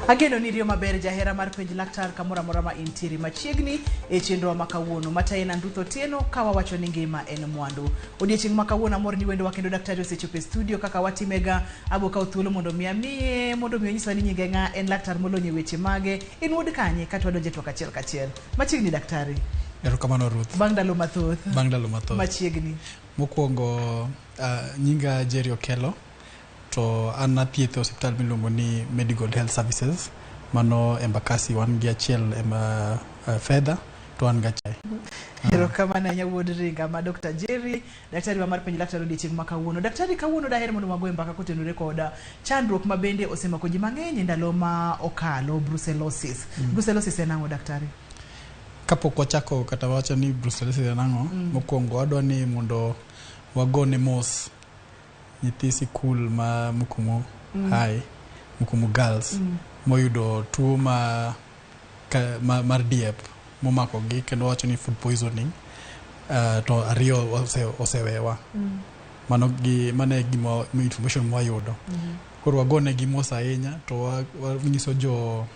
Ageno ni rio maber jahera mar penj laktar kamora mora ma intiri machiegni e chenro makawuono mataena ndutho tieno kawa wacho ni ngima en mwandu. Odiechieng' makawuono amor ni wendo wakendo daktari osechopo e studio kaka watimega aboka uthuolo mondo miye mondo mi onyiswa ni nyinge nga en laktar molonye weche mage in wud kanye kata wadonje to kachiel kachiel. Machiegni daktari. Erokamano Ruth. Bang' ndalo mathoth. Machiegni. Mokwongo nyinga Jerry Okelo to an athietho hospital miluongo ni Medical Health Services mano Embakasi wan gi achiel Fedha to an gache. Erokamano nyawuod ringa ma Dr. Jerry daktari wa mar penj laktar odiechieng' makawuono. Daktari kawuono daher mondo wagoe mbaka kotenore koda chandruok ma bende osemako ji mang'eny ndalo ma okalo brucellosis. Brucellosis en ang'o daktari? Kapok wachako kata wacho ni brucellosis en ang'o, mokwongo wadwa ni mondo wagone mos nyithi sikul ma Mukumu High, Mukumu Girls, moyudo tuo mar diep momako gi kendo wacho ni food poisoning, to ariyo osewewa. Mano e gima information mwayudo. Koro wagone gi mos ahinya to wanyiso jo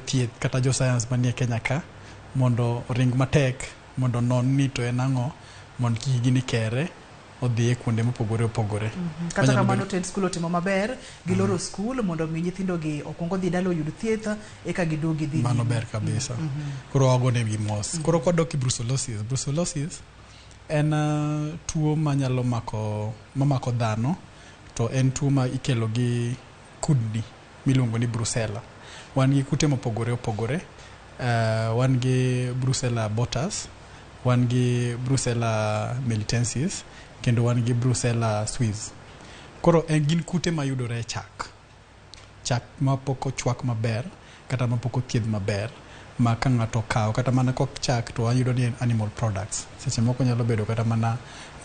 thieth kata jo science manie Kenya ka mondo ring matek mondo non ni to en ang'o mondo kik gini kere odhi e kuonde mopogore opogore. Kata kamano tent school otimo maber giloro school mondo mi nyithindo gi okwongo dhi dalo yud thieth eka giduogi dhi. Mano ber kabisa. Koro wagone gi mos. Koro kodok brucellosis. Brucellosis en tuo manyalo mamako dhano to en tuo ma ikelo gi kudni miluongo ni brucella. Wan gi kute mopogore opogore. Wan gi Brucella botas, wan gi Brucella melitensis, kendo wan gi Brucella suis. Koro gin kute ma yudore e chak ma pok ochwak maber kata ma pok othiedh maber ma ka ng'ato kawo kata mana kok chak to wayudo ni animal products. Seche moko nyalo bedo kata mana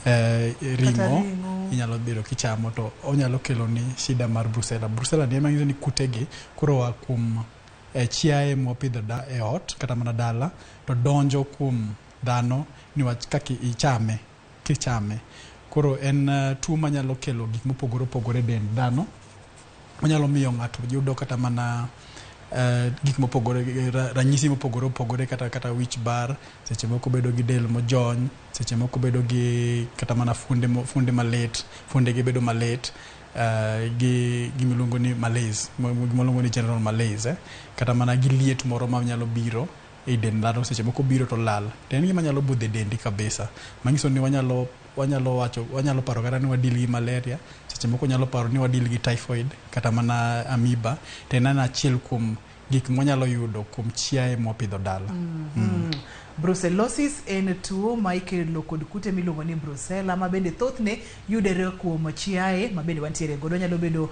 ring'o inyalo bedo kichamo to onyalo kelo ni shida mar Brucella. Brucella ni manyiso ni kute gi koro wa kuom chiaye mopidho e ot kata mana dala to donjo kuom dhano niwach kaka kichame. Koro en tuo manyalo kelo gik mopogore opogore dend dhano. Onyalo miyo ng'ato yudo kata mana gik mopogore, ranyisi mopogore opogore kata wich bar, seche moko bedo gi del mojony, seche moko bedo gi kata mana funde malit, funde gi bedo malit. Gimiluongo ni malaise, gimiluongo ni general malaise, kata mana gi liet moro ma nyalo biro e dend dhano seche moko biro to lal. To en gima nyalo budho e dendi kabisa. Manyiso ni wanyalo paro kata ni wadil gi malaria, seche moko nyalo paro ni wadil gi typhoid kata mana amoeba. To en achiel kuom gik mwanyalo yudo kuom chiaye mopidho dala. Brucellosis en tuo ma ikelo kod kute miluongo ni Brucella ma bende thothne yudore kuom chiaye ma bende wantiere godo. Nyalo bedo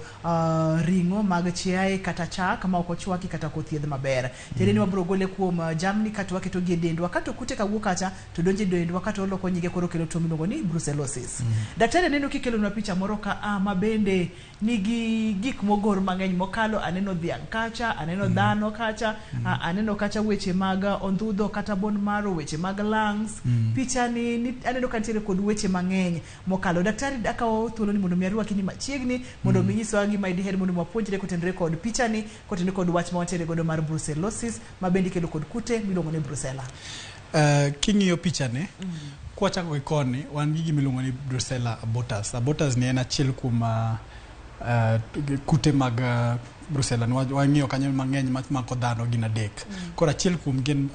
ring'o mag chiaye kata chak ma ok ochwaki kata kothiedh maber. Tiende ni wabiro gole kuom jamni kata waketo gi e dendwa kata kute kawuok kacha to donjo e dendwa kata oloko nyige koro kelo tuo miluongo ni brucellosis. Daktari neno kikelonwa picha moro ka ma bende nigi gik mogor mang'eny mokalo. Aneno dhiang' kacha, aneno dhano kacha, aneno kacha weche mag ondhudho kata bone marrow, weche mag lungs. Picha ni aneno kantiere kod weche mang'eny mokalo. Daktari akawo thuolo ni mondo mi arwaki ni machiegni mondo mi nyiswa gima diher mondo wapuonjre kotenore kod picha ni, kotenore kod wach ma wantiere godo mar brucellosis ma bende kelo kod kute miluongo ni Brucella. King'iyo picha ni kwachako gi koni wan gi gimiluongo ni Brucella botas. Botas ni en achiel kuom kute mag Brucella. Wang'iyo kanyo mang'eny mako dhano gin adek. Koro achiel kuom gin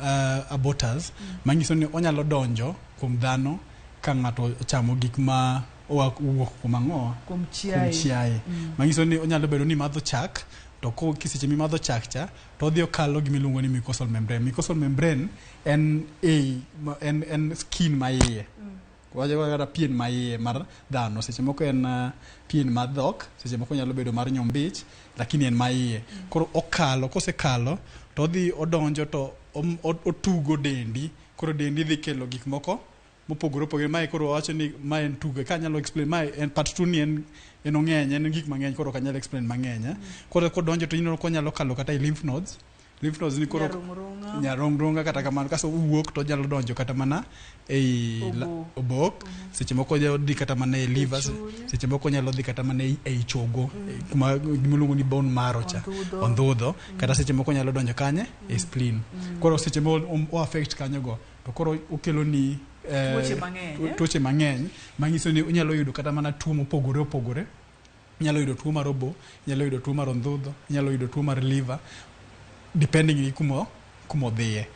botas manyiso ni onyalo donjo kuom dhano ka ng'ato chamo gik ma owuok kuom ang'o? Kuom chiaye. Manyiso ni onyalo bedo ni madho chak to kiseche mimadho chak cha to odhi okalo gimiluongo ni mucosal membrane. Mucosal membrane en skin ma iye. Kata pien ma iye mar dhano. Seche moko en pien mar dhok, seche moko nyalo bedo mar nyombich, lakini en ma iye. Koro kosekalo to odhi odonjo to otugo dendi. Koro dendi dhi kelo gik moko mopogore opogore. Mae koro wacho ni mae en tugo. Ka nyalo explain mae en part 2 ni en ong'eny, en gik mang'eny koro kanyalo explain mang'eny. Koro kodonjo to ineno ko nyalo kalo kata i lymph nodes lymph nodes ni koro nyarung'rung'a kata kamano kaso wuok to nyalo donjo kata mana ei obok seche moko nyalo dhi kata mana e liver seche moko nyalo dhi kata mana ei chogo kuma gimiluongo ni bone marrow cha ondhudho kata seche moko nyalo donjo kanye e spleen koro seche moko o affect kanyo go to koro okelo ni tuoche mang'eny manyiso ni unyalo yudo kata mana tuo mopogore opogore. Nyalo yudo tuo mar obo, nyalo yudo tuo mar ondhudho, nyalo yudo tuo mar liver depending ni kumo dhiye.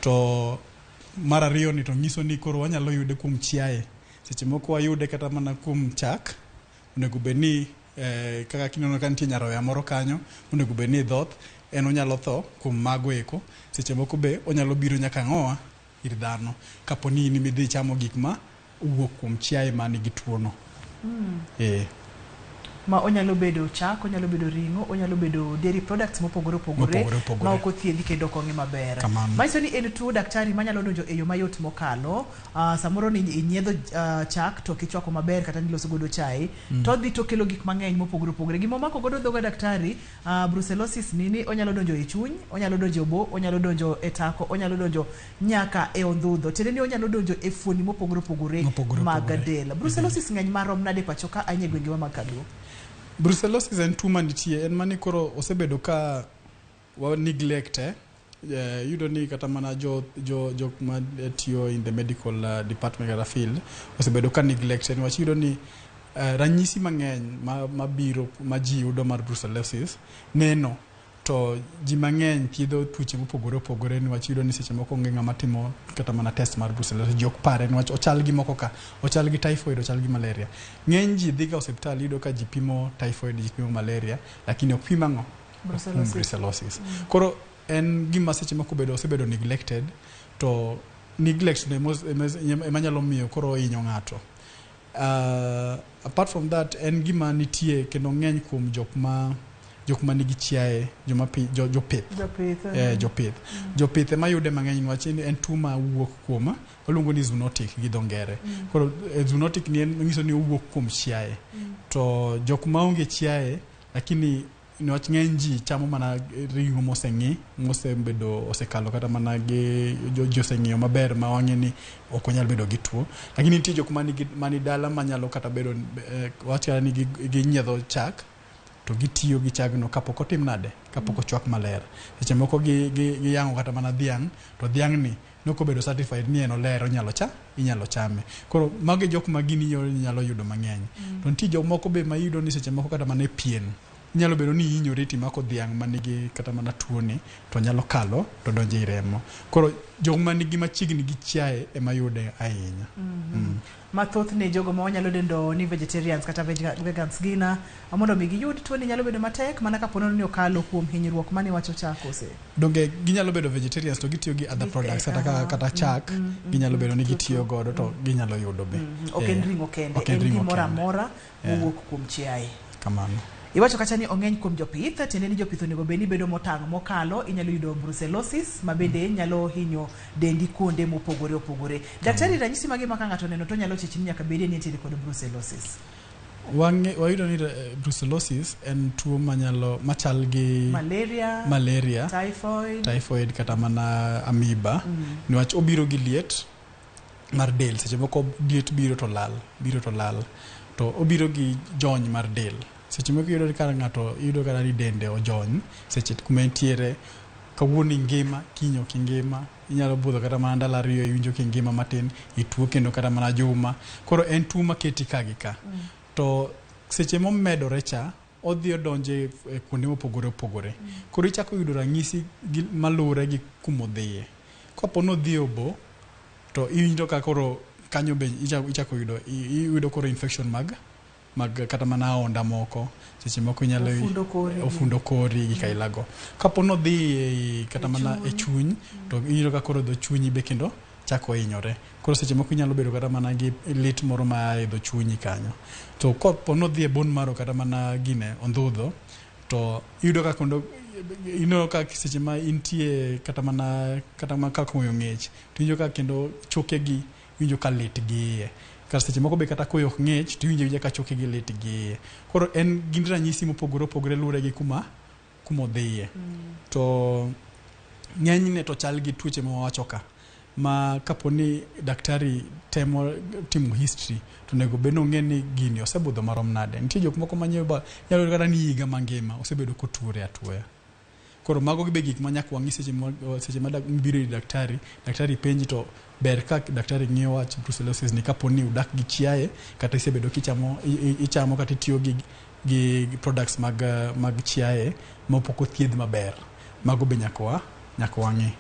To mar ariyo ni to nyiso ni koro wanyalo yude kuom chiaye. Seche moko wayude kata mana kuom chak, onego bedni kaka kineno ka nitie nyaroya moro kanyo, onego bedni dhoth en onyalo tho kuom mago eko. Seche moko be onyalo biro nyaka ng'owa ir dhano kaponi ni midhi chamo gik ma wuok kuom chiaye ma nigi tuono. Ma onyalo bedo chak, onyalo bedo ring'o, onyalo bedo dairy products mopogore opogore ma ok othiedhi kendo ok ong'i maber. Manyiso ni en tuo daktari manyalo donjo e yo mayot mokalo. Samoro ni inyiedho chak to kichwako maber kata niloso godo chai to dhi to kelo gik mang'eny mopogore opogore. Gima mako godo dhoga daktari, brucellosis nini onyalo donjo e chuny, onyalo donjo e obo, onyalo donjo e tako, onyalo donjo nyaka e ondhudho. Tiende ni onyalo donjo e fuoni mopogore opogore mag del. Brucellosis ng'eny marom nade pacho ka anye gwengewa mag Kaluo. Brucellosis en tuo manitie, en mani koro osebedo ka wa neglecte. Yudo ni kata mana jok ma tiyo in the medical department kata field osebedo ka neglecte. Niwach yudo ni ranyisi mang'eny mabiro ma ji yudo mar brucellosis neno to ji mang'eny thiedho tuoche mopogore opogore. Niwach yudo ni seche moko onge ng'ama timo kata mana test mar brucellosis, jok pare niwach ochal gi moko ka, ochal gi typhoid, ochal gi malaria. Ng'eny ji dhi ga osiptal yudo ka ji pimo typhoid, ji pimo malaria, lakini ok pima ng'o brucellosis. Koro en gima seche moko osebedo neglected, to neglect ema nyalo miyo koro hinyo ng'ato. Apart from that, en gima nitie kendo ng'eny kuom jok ma nigi chiaye, jopith ema yude mang'eny niwach en tuo ma wuok kuom, waluongo ni zoonotic gi dho ngere. Koro zoonotic ni en nyiso ni owuok kuom chiaye. To jok ma onge chiaye lakini niwach ng'eny ji chamo mana ring'o mosebedo osekalo kata mana gi joseng'iyo maber ma wang'e ni ok onyal bedo gi tuo. Lakini nitie jok mani dala manyalo kata bedo wach ni ginyiedho chak to gitiyo gi chagno kapok otim nade, kapok ochwak maler. Seche moko giyang'o kata mana dhiang', to dhiang' ni nokobedo certified ni en oler inyalo chame. Koro mage jok ma gini nyalo yudo mang'eny. To nitie jok moko be ma yudo ni seche moko kata mana e pien nyalo bedo ni hinyore timako dhiang' manigi kata mana tuo ni to nyalo kalo to donjo i remo. Koro jok manigi machiegni gi chiaye ema yude ahinya. Mathoth ne jogo ma wanyalo dendo ni vegetarians kata vegans gina mondo mi giyud tuo ni nyalo bedo matek mana kapono ni okalo kuom hinyruok mane wacho chak ose. Donge ginyalo bedo vegetarians to gitiyo gi other products kata chak ginyalo bedo ni gitiyo godo to ginyalo yudo be. Ok en ring'o kende, en gimoro amora mowuok kuom chiaye. Kamano. Iwacho kata ni ong'eny kuom jopith, tiende ni jopith onego bed ni bedo motang' mokalo, inyalo yudo brucellosis ma bende nyalo hinyo dendi kuonde mopogore opogore. Daktari, ranyisi mage ma ka ng'ato neno to nyalo chechi ni nyaka bed ni nitie kod brucellosis? Wayudo ni brucellosis en tuo machal gi malaria, typhoid kata mana amoeba. Niwach obiro gi liet mar del, seche moko liet biro to lal, to obiro gi jony mar del. Seche moko yudo ka ng'ato yudo ka ni dende ojony, seche kuma entiere kawuono ngima, kinyo ok ngima, inyalo budho kata mana ndalo ariyo iwinjo ki ngima matin, ituo kendo kata mana juma. Koro en tuo maketi ka gi ka. To seche momedore cha odhi odonje kuonde mopogore opogore. Koro ichako yudo ranyisi malure gi kuma odhiye. Kapono odhi obo to iwinjo ka koro kanyo be ichako yudo koro infection mag kata mana onda moko. Seche moko nyalo ofundo kori gi kailago. Kapono dhi kata mana e chuny to iyudo ka koro dho chunyi be kendo chako hinyore. Koro seche moko nyalo bedo kata mana gi lit moro ma e dho chunyi kanyo. To kapono dhi e bone marrow kata mana ondhudho to iyudo ka kondo ka seche ma intie kata mana ka koyo ng'ech to iyudo ka kendo chokegi winjo ka lit gi seche moko be kata koyo ng'ech to iwinjo ka choke gi lit gi. Koro en gin ranyisi mopogore opogore lure gi kuma odhiye. To ng'enyne to chal gi tuoche ma wawacho ka ma kaponi daktari timo history to nego beno ng'e ni gini osebudho marom nade. Nitie jok moko manyalo kata ni higa mangima osebedo koture atuoya. Koro mago gibe gik manyaka wang'i seche ma biro ir daktari penji to ber ka daktari ng'iyo wach brucellosis ni kaponi udak gi chiaye kata isebedo ichamo kata itiyo gi products mag chiaye mopok othiedh maber. Mago be nyaka wang'i.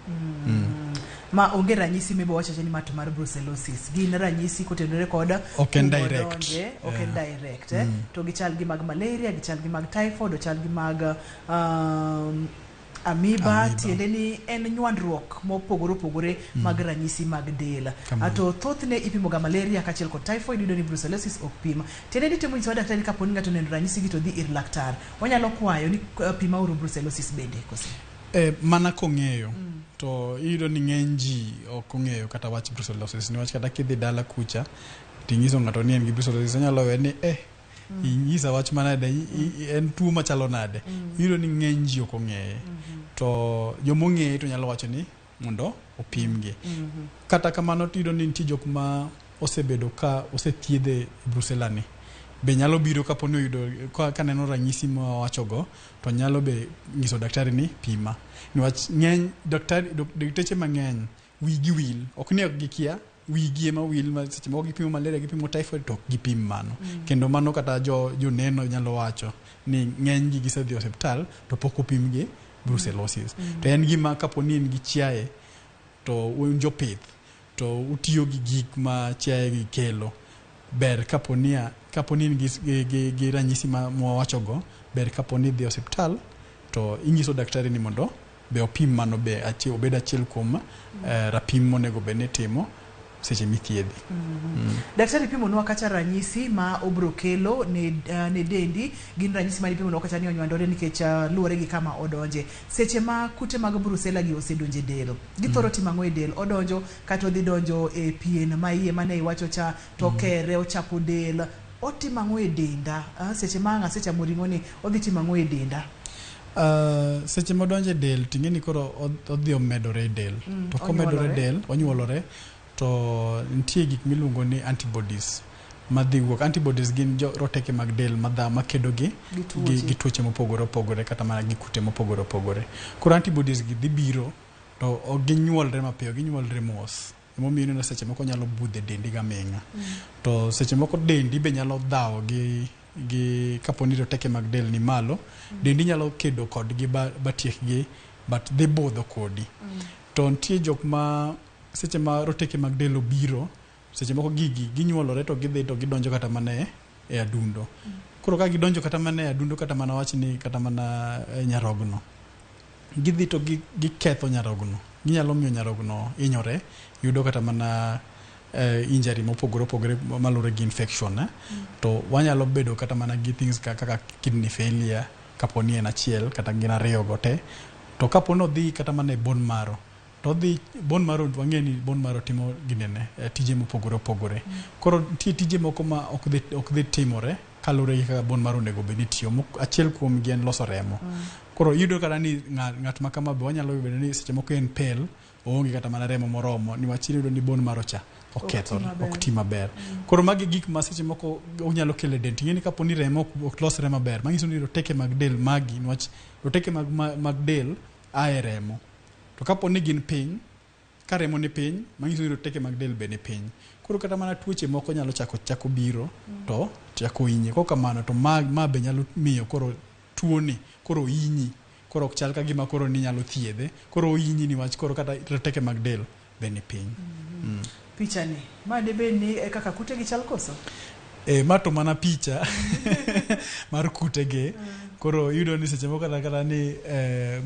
Ma onge ranyisi mibo wacho ni mato mar brucellosis. Gin ranyisi kotenore kod ok en direct. Ok en direct. To gichal gi mag malaria, gichal gi mag typhoid, gichal gi mag amoeba. Tiende ni en nywandruok mopogore mag ranyisi mag del. Ato thothne ipimo ga malaria kachiel kod typhoid, yudo ni brucellosis ok pima. Tiende ni temo nyiso daktari kaponi ng'ato neno ranyisi gi to dhi ir laktar. Onyalo kwayo ni pima uru brucellosis bende kose. Mana kong'eyo to iyudo ni ng'eny ji ok ong'eyo kata wach brucellosis. Niwach kata kidhi dala kucha ting'iso ng'ato ni en gi brucellosis, onyalo we ni ing'isa wach manade, en tuo machalo nade. Iyudo ni ng'eny ji ok ong'eye. To jomong'eye to nyalo wacho ni mondo opimgi. Kata kamano iyudo ni nitie jok ma osebedo ka osethiedhe brucella ni be nyalo biro kaponi oyudo ka neno ranyisi ma wachogo to nyalo be nyiso daktari ni pima. Niwach ng'eny dakteche mang'eny wigi wil, ok ni ok gikia, wigi ema wil, ma seche moko gipimo malaria, gipimo typhoid to gipim mano. Kendo mano kata joneno nyalo wacho ni ng'eny gi gisedhi hospital to pok opimgi brucellosis. To en gima kaponi in gi chiaye to un jopith to utiyo gi gik ma chiaye gi kelo, ber kaponi gi ranyisi ma wawachogo, ber kaponi dhi hospital to inyiso daktari ni mondo be opim mano be obed achiel kuom rapim monego be ne timo seche mithiedhi. Daktari pimo nwa kacha ranyisi ma obro kelo ne dendi, gin ranyisi ma ipimo nwa kacha ni onywandore nikech luore gi kama odonje. Seche ma kute mag brucella gi osedonje del, githoro timang'o e del, odonjo kata odhi donjo e pien ma iye mane iwacho cha to kere ochapo del, otimang'o e denda. Seche ma ng'a seche moring'o ni odhi timang'o e denda. Seche modonje del ting'eni koro odhi omedore e del. To komedore e del, onyuolore, to nitie gik miluongo ni antibodies madhi wuok. Antibodies gin roteke mag del makedo gi tuoche mopogore opogore kata mana gi kute mopogore opogore. Koro antibodies gi dhi biro to ok ginyuolre mapiyo, ginyuolre mos. Emomiyo ineno seche moko nyalo budhe dendi gaming'a. To seche moko dendi be nyalo dhawo gi kaponi roteke mag del ni malo, dendi nyalo kedo kodgi batiekgi, but dhi budho kodi. To nitie jok ma seche ma roteke mag del obiro, seche moko ginyuolore to gidhi to gidonjo kata mana e adundo. Koro ka gidonjo kata mana e adundo, kata mana wach ni kata mana nyarogno, gidhi to giketho nyarogno, ginyalo miyo nyarogno hinyore, yudo kata mana injury mopogore opogore malure gi infection. To wanyalo bedo kata mana gi things kaka kidney failure kaponi en achiel kata gin ariyo gote. To kaponi odhi kata mana e bone marrow, to odhi bone marrow, wang'e ni bone marrow timo ginene tije mopogore opogore. Koro tije moko ma ok dhi timore kalure gi kaka bone marrow nego be nitiyo. Achiel kuom gi en loso remo. Koro yudo kata ni ng'at ma kama be wanyalo bedo ni seche moko en pel, oonge kata mana remo moromo, niwach yudo ni bone marrow cha okethore, ok ti maber. Koro magi gik ma seche moko onyalo kelo dent. Ing'eni kaponi remo ok losre maber, manyiso ni roteke mag del magi, niwach roteke mag del ae remo. To kaponi gin piny, ka remo ni piny, manyiso ni roteke mag del be ni piny. Koro kata mana tuoche moko nyalo chako biro to chako hinye. Kok kamano to ma be nyalo miyo koro tuoni koro hinyi. Koro ok chal ka gima koro ni nyalo thiedhe. Koro hinyi niwach koro kata roteke mag del be ni piny. Picha ni ma debe ni kaka kute gi chal koso? Ma to mana picha mar kute ge. Koro yudo ni seche moko kata ni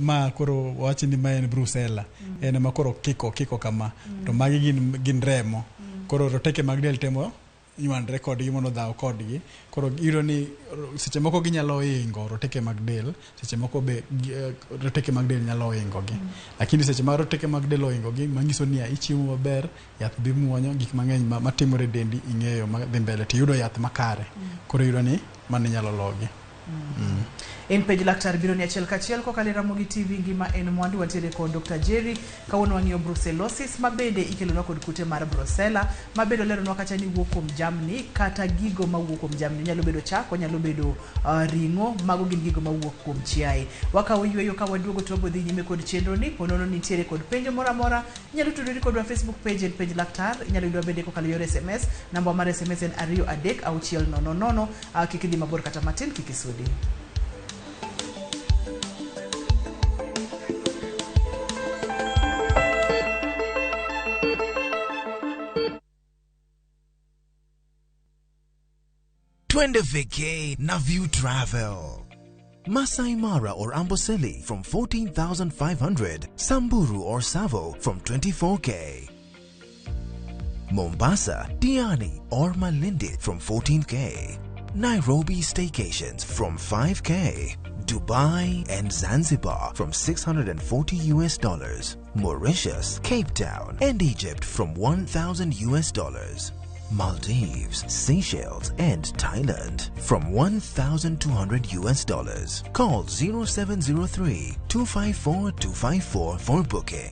ma koro wachi ni ma en brucella, en ma koro kiko kama. To magi gin remo. Koro roteke mag del temo nywandre kodgi mondo dhaw kodgi. Koro yudo ni seche moko ginyalo hingo roteke mag del, seche moko be roteke mag del nyalo hingo gi. Lakini seche ma roteke mag del ohingo gi, manyiso ni ichiemo maber, yath bi muonyo, gik mang'eny matimore dendi ing'eyo ma dhi mbele, to yudo yath makare. Koro yudo ni mano nyalo logi. En page laktar biro ni achiel kachiel kokalo Ramogi TV ngima en mwandu wantiere kod Dr. Jerry kawuono wang'iyo brucellosis mabende ikelonwa kod kute mar brucella mabende oleronwa kacha ni wuok kuom jamni kata gigo mawuok kuom jamni nyalo bedo chak nyalo bedo ringo mago gin gigo mawuok kuom chiaye wakawo yweyo ka waduogo to bodhi nyime kod chenro ni ponono nitiere kod penjo mora mora nyalo tudori kodwa Facebook page en page laktar nyalo yudwa bende kokalo yor SMS namba mar SMS en 236000 kik idhi mabor kata matin kik isudi. Twende vacay na View Travel. Masai Mara or Amboseli from 14,500. Samburu or Savo from 24K. Mombasa, Diani or Malindi from 14K. Nairobi staycations from 5K. Dubai and Zanzibar from $640. Mauritius, Cape Town and Egypt from $1,000. Maldives, Seychelles and Thailand from $1,200. Call 0703-254-254 for booking.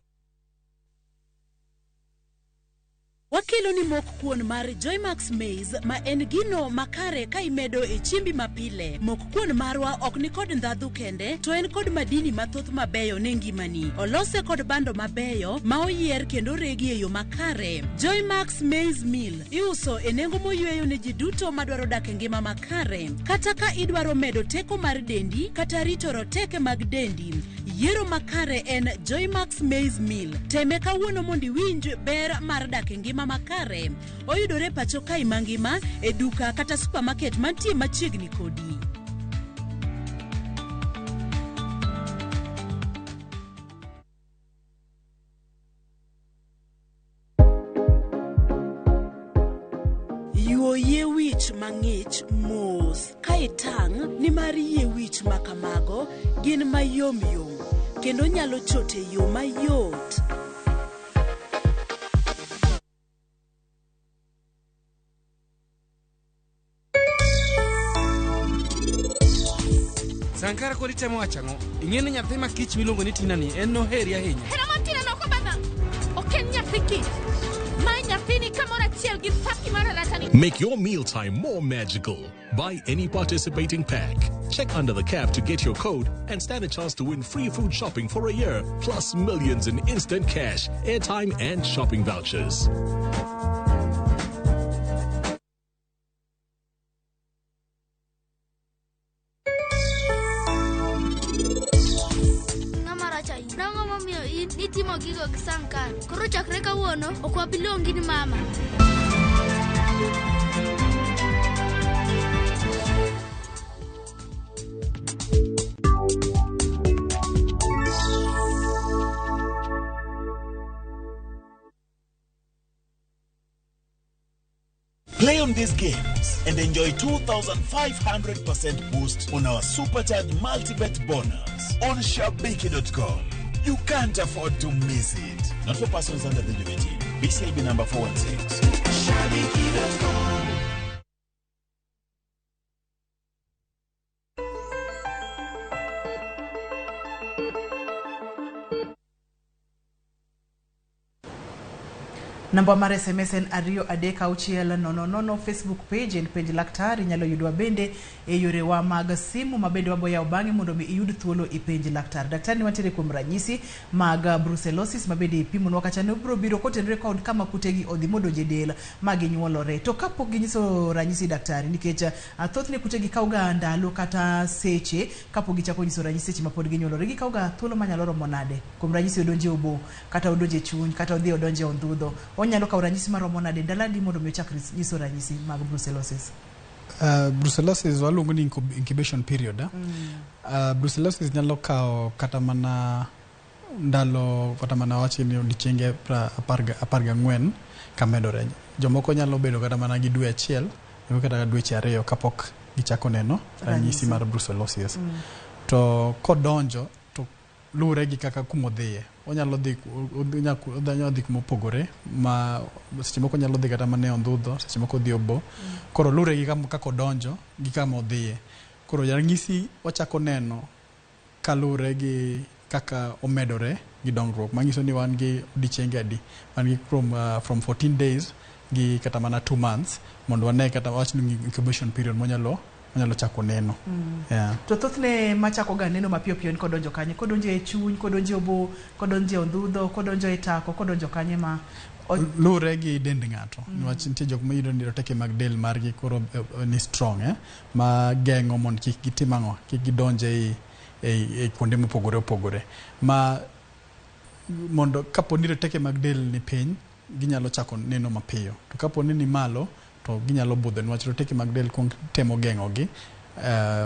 Wakilo ni mok kuon mar Joymax Maize ma en gino makare ka imedo e chimbi mapile. Mok kuon marwa ok ni kod ndhadhu kende to en kod madini mathoth mabeyo ne ngimani. Olose kod bando mabeyo ma oyier kendo regi e yo makare. Joymax Maize Meal iuso e nengo moyweyo ne ji duto madwaro dak e ngima makare. Kata ka idwaro medo teko mar dendi kata rito roteke mag dendi. Yiero makare en Joymax Maize Meal. Teme kawuono mondi winj ber mar dak e ngima makare. Oyudore pacho kai mangima e duka kata supermarket mantie machiegni kodi. Yie wich mang'ich mos ka itang' ni mar yie wich makamago gin mayom yom kendo nyalo chote yo mayot. Sankara kodi temo wachang'o ing'eni nyathi ma kich miluongo ni Tina ni en noheri ahinya. Hera ma Tina no kobana oken nyathi kich ma nyathi ni kamora chiel gi paki mar ratani. Make your mealtime more magical. Buy any participating pack. Check under the cap to get your code and stand a chance to win free food shopping for a year, plus millions in instant cash, airtime and shopping vouchers. Itimo gigo kisankar. Koro chakre kawuono ok wabiluongi ni mama. Play on these games and enjoy 2,500% boost on our supercharged multi-bet bonus on shabiki.com. You can't afford to miss it. Not for persons under the age of 18. BCLB number 416. Shabiki.com. Namba mar SMS en 236000 Facebook page en page laktar inyalo yudwa bende e yorewa mag simu mabende waboya obangi mondo mi iyud thuolo e page laktar. Daktari wantiere kuom ranyisi mag brucellosis mabende ipimonwa kacha ne bro biro kotenre kod kama kutegi odhi modonje del magi nyuolore. To kapok ginyiso ranyisi daktari nikech thothne kutegi kauga ndalo kata seche kapok gichako nyiso ranyisi seche mapod ginyuolore gikauga thuolo manyalo romo nade kuom ranyisi odonje obo kata odonje chuny kata odhi odonje ondhudho. Onyalo kawo ranyisi maromo nade ndaladi mondo mi ochak nyiso ranyisi mag brucellosis. Brucellosis waluongo ni incubation period. Brucellosis nyalo kawo kata mana ndalo kata mana wachi ni odiochienge 14 kamedore. Jomoko nyalo bedo kata mana gi dwe achiel kata dweche 2 kapok gichako neno ranyisi mar brucellosis. To kodonjo to lure gi kaka kumodhiye. Onyalo dhi kumopogore ma seche moko nyalo dhi kata mane ondhudho seche moko dhi obo. Koro lure gi kaka odonjo gi kama odhiye. Koro ranyisi wachako neno kalure gi kaka omedore gi dongruok. Manyiso ni wan gi odiochienge adi. Wan gi from 14 days gi kata mana 2 months mondo wane kata wach ni incubation period monyalo chako neno. To thothne machako ga neno mapiyo piyo ni kodonjo kanye, kodonjo e chuny, kodonjo e obo, kodonjo e ondhudho, kodonjo e tako, kodonjo kanye ma lure gi dend ng'ato. Niwach nitie jok mayudo ni roteke mag del margi koro ni strong ma geng'o mondo kik gitim ang'o, kik gidonje e kuonde mopogore opogore. Ma mondo kapo ni roteke mag del ni piny, ginyalo chako neno mapiyo. To kapo ni malo, to ginyalo budho. Niwach roteke mag del kung temo geng'ogi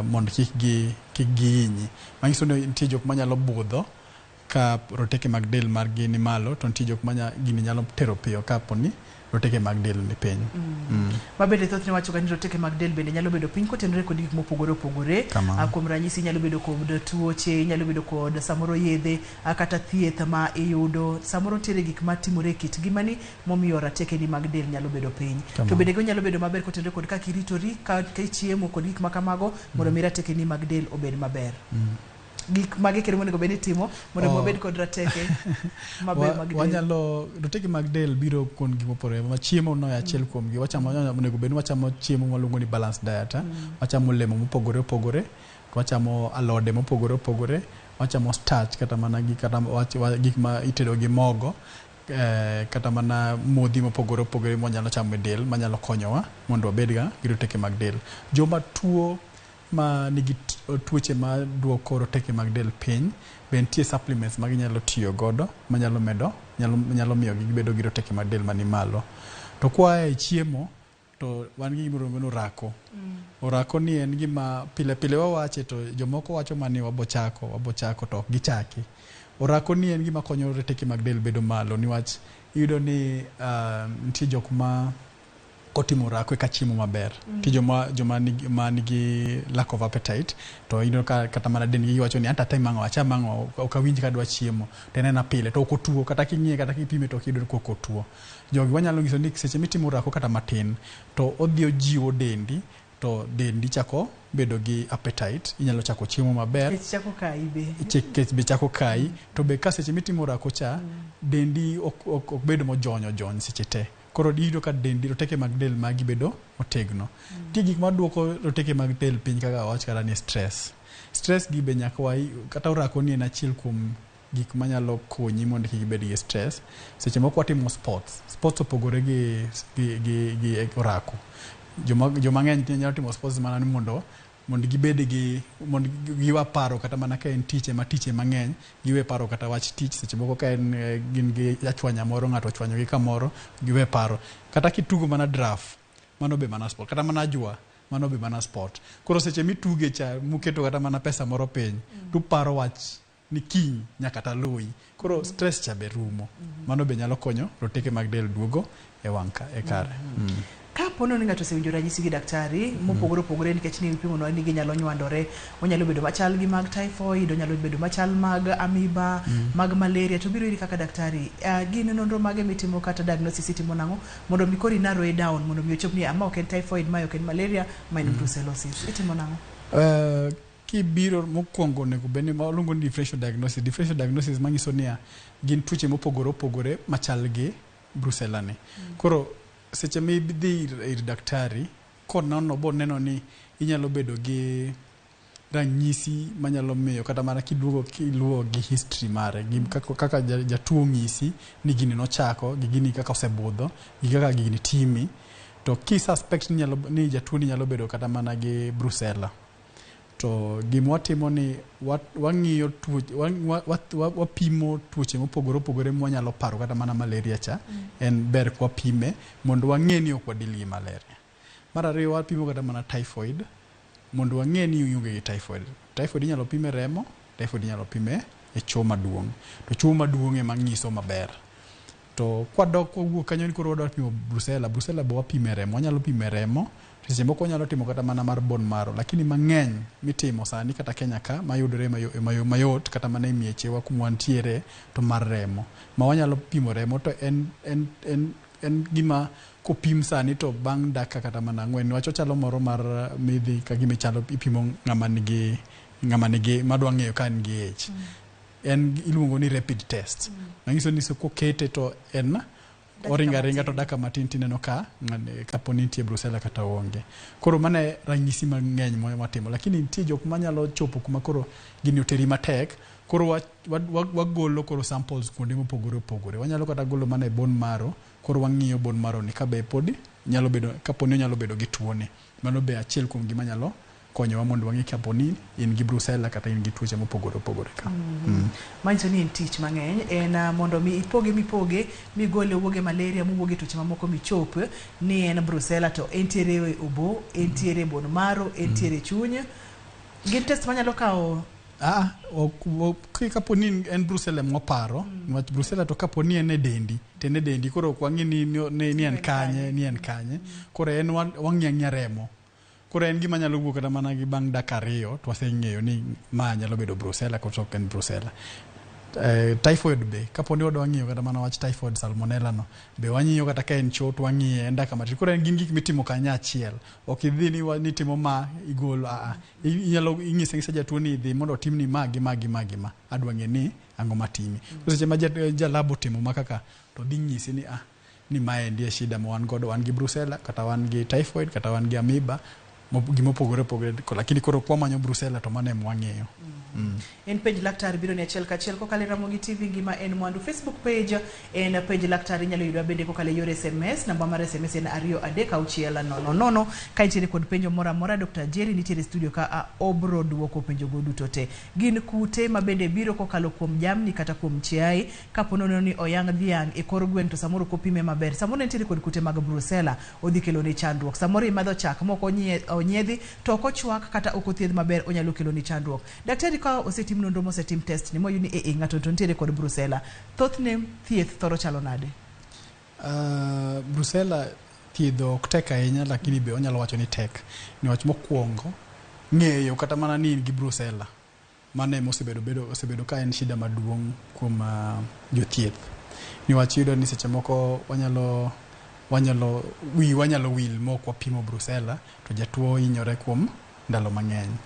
mondo kik gihinyi. Manyiso ni nitie jok manyalo budho ka roteke mag del margi ni malo, to nitie jok gini nyalo tero piyo kapo ni roteke mag del ni piny. Mabende thothne wacho ga ni roteke mag del bende nyalo bedo piny kotenore kod gik mopogore opogore. Kuom ranyisi nyalo bedo kod tuoche, nyalo bedo kod samoro yedhe kata thieth ma iyudo. Samoro tiere gik matimore kit ngimani momiyo rateke ni mag del nyalo bedo piny. To bende nyalo bedo maber kotenore kod kaka iritori, ka chiemo kod gik makamago mondo mi rateke ni mag del obed maber. Gik mage kendo monego bed ni timo mondo obed kod rateke maber mag del. Wanyalo roteke mag del biro kon gik mopogore. Ma chiemo no achiel kuom gi. Onego bed ni wachamo chiemo maluongo ni balanced diet. Wachamo olemo mopogore opogore, wachamo alode mopogore opogore, wachamo starch kata mana gik ma itedo gi mogo, kata mana modhi mopogore opogore mwanyalo chamo e del manyalo konyowa mondo wabed gi roteke mag del. Joma tuo ma nigi tuoche ma duoko roteke mag del piny, be nitie supplements ma ginyalo tiyo godo manyalo miyo gibedo gi roteke mag del mani malo. To kwa e chiemo, to wan gi gimoro miluongo ni orako. Orako ni en gima pile pile wawache, to jomoko wacho mani wabochako to ok gichaki. Orako ni en gima konyo roteke mag del bedo malo, niwach iyudo ni nitie jok ma kotimo orako ka chiemo maber. Ti joma nigi lack of appetite, to ino kata mana dendgi giwacho ni anta time mang'o acham mang'o ok awinj ka dwa chiemo, to en pile to ok otuo, kata king'iye kata kipime to kiyudo ko ok otuo. Jogi wanyalo nyiso ni seche mitimo orako kata matin, to odhi ojiwo dendi, to dendi chako bedo gi appetite, inyalo chako chiemo maber. Kech be chako kai, to be ka seche mitimo orako cha, dendi ok bedo mojony seche te. Koro iyudo ka dendi roteke mag del magi bedo otegno. Ti gik maduoko roteke mag del piny kaka wach kata ni stress gi be nyaka kata orako ni en achiel kuom gik manyalo konyi mondo kik ibed gi stress. Seche moko watimo sports opogore gi orako. Joma ng'eny nyalo timo sports mana ni mondo giwa paro kata mana ka en tiche mang'eny, giwe paro kata wach tich. Seche moko ka gin gi achwanya moro, ng'ato ochwanyo gi kamoro, giwe paro. Kata kitugo mana draft, mano be mana sport. Kata mana jua, mano be mana sport. Koro seche mituge cha muketo kata mana pesa moro piny, tu paro wach ni kiny nyaka taloi. Koro stress cha be rumo. Mano be nyalo konyo roteke mag del duogo e wangka e kare. Ka pono ni ng'ato osewinjo ranyisi gi daktari mopogore opogore, nikech ni pimo no ni ginyalo nywandore, onyalo bedo machal gi mag typhoid, onyalo bedo machal mag amoeba, mag malaria, to biro iri kaka daktari. Gin nonro mage mitimo kata diagnosis itimo nang'o mondo mi kori narrow down mondo mi ochop ni ama ok en typhoid, ma ok en malaria, ma en brucellosis. Itimo nang'o? Kibiro mokwongo nego bende ma luongo ni differential diagnosis manyiso ni gin tuoche mopogore opogore machal gi brucella ni. Koro seche mi dhi ir daktari, konono bo neno ni inyalo bedo gi ranyisi manyalo miyo kata mana kiluwo gi history mare, kaka jatuo ng'isi ni gini nochako, gi gini kaka osebudho, gi kaka gini timi, to suspect ni jatuo ni nyalo bedo kata mana gi brucella. To gima watimo ni wang'iyo wapimo tuoche mopogore opogore mwanyalo paro kata mana malaria cha, en ber kwa pime mondo wang'e ni ok wadil gi malaria. Mar ariyo wapimo kata mana typhoid mondo wang'e ni uyunge gi typhoid. Typhoid inyalo pime remo, typhoid inyalo pime e cho maduong'. To cho maduong' ema ng'iso maber. To kwadok wuok kanyo ni koro wadwa pimo brucella bo wapime remo, wanyalo pime remo. Seche moko nyalo timo kata mana mar bone marrow, lakini mang'eny mitimo sani kata Kenya ka mayudore mayot kata mana e miechewa kumwantiere, to mar remo. Ma wanyalo pimo remo, to en gima kopim sani to bang' dakika kata mana 4 niwach ochalo moro mar midhi ka gima chalo ipimo ng'ama nigi madwa ng'eyo ka en gi ich. En iluongo ni rapid test. Manyiso ni kokete to en oringa to daka matin tineno ka kapo ni nitie Brussels kata onge. Koro mane ranyisi mang'eny matimo, lakini nitie jok manyalo chopo kuma koro gini oteri matek. Koro wagolo koro samples kuonde mopogore opogore. Wanyalo kata golo mana e bone marrow, koro wang'iyo bone marrow ni kabe podi nyalo bedo kapo ni onyalo bedo gi tuo ni. Mano be achiel kuom gima nyalo konyowa mondo wang'e kapo ni in gi Brussels kata in gi tuoche mopogore opogore ka. Manyiso ni en tich mang'eny, en mondo mi ipoge migole wuoge malaria muwoge tuoche mamoko michop ni en Brussels to entiere e obo, entiere bone marrow, entiere chuny. Gin test manyalo kawo kapo ni en Brussels moparo, niwach Brussels to kapo ni en e dendi, koro wang'e ni en kanye, koro en wang'e remo. Koro en gima nyalo wuok kata mana gi bang' dakika 2 to waseng'eyo ni ma nyalo bedo Brussels kata ok en Brussels. Typhoid be kapo ni wadwa ng'iyo kata mana wach typhoid salmonella no be wang'iyo kata ka en cho to wang'iye en dakika matin. Koro en gin gik mitimo kanya achiel, ok idhi ni timo ma igolo inyalo ing'ise jatuo ni idhi mondo otimni ma adwa ng'e ni ang'o matimi. Seche ma jalabo timo ma kaka to dhi nyisi ni ma endie shida ma wan godo, wan gi Brussels kata wan gi typhoid kata wan gi amoeba gimopogore opogore, lakini koro kwa manyo Brussels to mane mwang'eyo. En page laktar biro ni achiel kachiel kokale Ramogi TV ngima en mwandu. Facebook page en page laktar inyalo yudo bende kokale yore SMS. Namba mar SMS en 239600. Ka nitiere kod penjo mora mora, Dr. Jerry nitiere studio ka obro duoko penjo go duto te. Gin kute ma bende biro kokalo kuom jamni kata kuom chiaye. Kapo nono ni oyang' dhiang' e kor gweng' to samoro kopime maber, samoro nitiere kod kute mag Brussels odhi kelo ni chandruok. Samoro imadho chak moko onyiedhi to ok ochwak kata ok othiedh maber, onyalo kelo ni chandruok. Daktari ka osetim nonro mosetim test ni moyudi ng'ato to nitiere kod Brussels, thothne thieth thoro chalo nade? Brussels thiedho ok tek ahinya, lakini be onyalo wacho ni tek niwach mokwongo ng'eyo kata mana ni in gi Brussels mane osebedo ka en shida maduong' kuom jothieth. Niwach yudo ni seche moko wanyalo wil mok wapimo Brussels to jatuo hinyore kuom ndalo mang'eny.